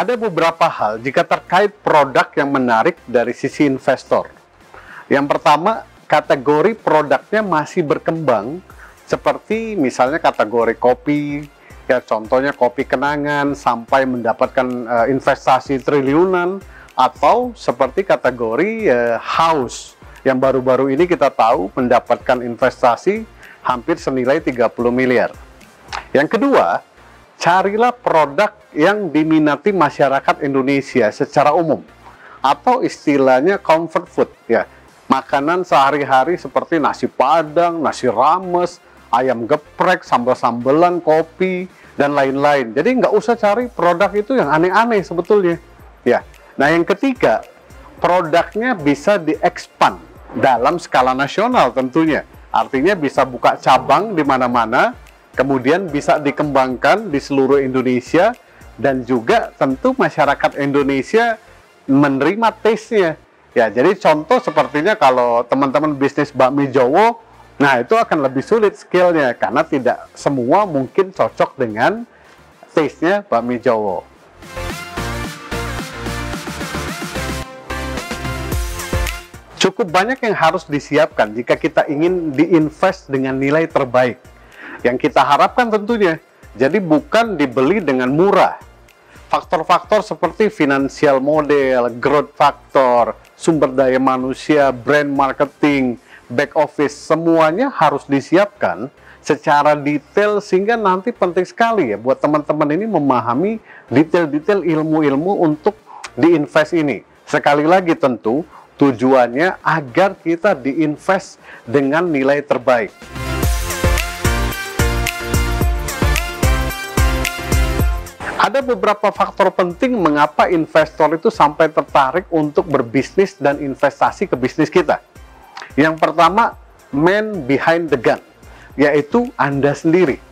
Ada beberapa hal jika terkait produk yang menarik dari sisi investor. Yang pertama, kategori produknya masih berkembang, seperti misalnya kategori kopi, ya contohnya kopi kenangan sampai mendapatkan investasi triliunan, atau seperti kategori house yang baru-baru ini kita tahu mendapatkan investasi hampir senilai 30 miliar. Yang kedua, carilah produk yang diminati masyarakat Indonesia secara umum, atau istilahnya comfort food, ya, makanan sehari-hari seperti nasi padang, nasi rames, ayam geprek, sambal-sambelan, kopi, dan lain-lain. Jadi nggak usah cari produk itu yang aneh-aneh sebetulnya. Ya. Nah, yang ketiga, produknya bisa di-expand dalam skala nasional tentunya. Artinya bisa buka cabang di mana-mana, kemudian bisa dikembangkan di seluruh Indonesia, dan juga tentu masyarakat Indonesia menerima taste-nya. Ya, jadi contoh sepertinya kalau teman-teman bisnis bakmi Jowo, nah itu akan lebih sulit skill-nya, karena tidak semua mungkin cocok dengan taste-nya bakmi Jowo. Cukup banyak yang harus disiapkan jika kita ingin diinvest dengan nilai terbaik. Yang kita harapkan tentunya, jadi bukan dibeli dengan murah. Faktor-faktor seperti financial model, growth factor, sumber daya manusia, brand marketing, back office, semuanya harus disiapkan secara detail sehingga nanti penting sekali ya buat teman-teman ini memahami detail-detail ilmu-ilmu untuk diinvest ini. Sekali lagi tentu tujuannya agar kita diinvest dengan nilai terbaik. Ada beberapa faktor penting mengapa investor itu sampai tertarik untuk berbisnis dan investasi ke bisnis kita. Yang pertama, man behind the gun, yaitu Anda sendiri.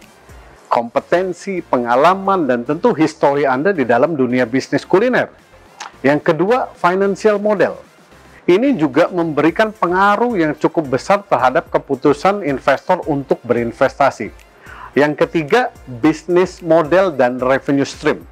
Kompetensi, pengalaman, dan tentu histori Anda di dalam dunia bisnis kuliner. Yang kedua, financial model. Ini juga memberikan pengaruh yang cukup besar terhadap keputusan investor untuk berinvestasi. Yang ketiga, bisnis model dan revenue stream.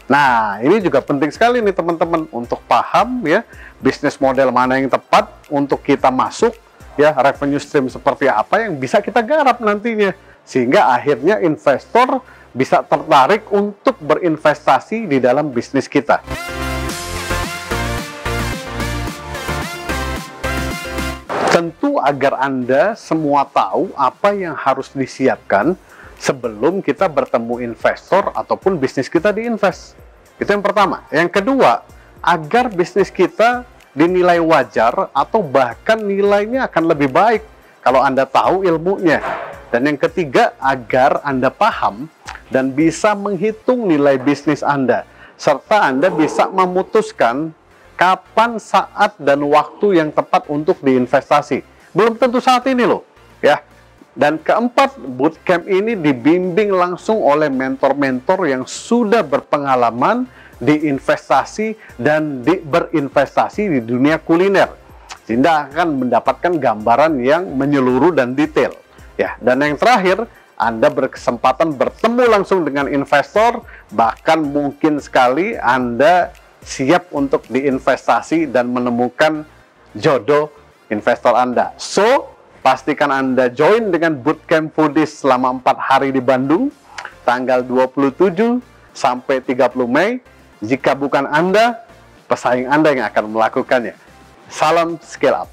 Nah, ini juga penting sekali nih teman-teman untuk paham ya, bisnis model mana yang tepat untuk kita masuk, ya, revenue stream seperti apa yang bisa kita garap nantinya. Sehingga akhirnya investor bisa tertarik untuk berinvestasi di dalam bisnis kita. Tentu agar Anda semua tahu apa yang harus disiapkan sebelum kita bertemu investor ataupun bisnis kita diinvest. Itu yang pertama. Yang kedua, agar bisnis kita dinilai wajar atau bahkan nilainya akan lebih baik kalau Anda tahu ilmunya. Dan yang ketiga, agar Anda paham dan bisa menghitung nilai bisnis Anda, serta Anda bisa memutuskan kapan, saat, dan waktu yang tepat untuk diinvestasi. Belum tentu saat ini loh, ya. Dan keempat, bootcamp ini dibimbing langsung oleh mentor-mentor yang sudah berpengalaman di investasi dan berinvestasi di dunia kuliner. Sehingga akan mendapatkan gambaran yang menyeluruh dan detail. Ya, dan yang terakhir, Anda berkesempatan bertemu langsung dengan investor, bahkan mungkin sekali Anda siap untuk diinvestasi dan menemukan jodoh investor Anda. So, pastikan Anda join dengan Bootcamp Foodies selama 4 hari di Bandung, tanggal 27 sampai 30 Mei. Jika bukan Anda, pesaing Anda yang akan melakukannya. Salam scale up.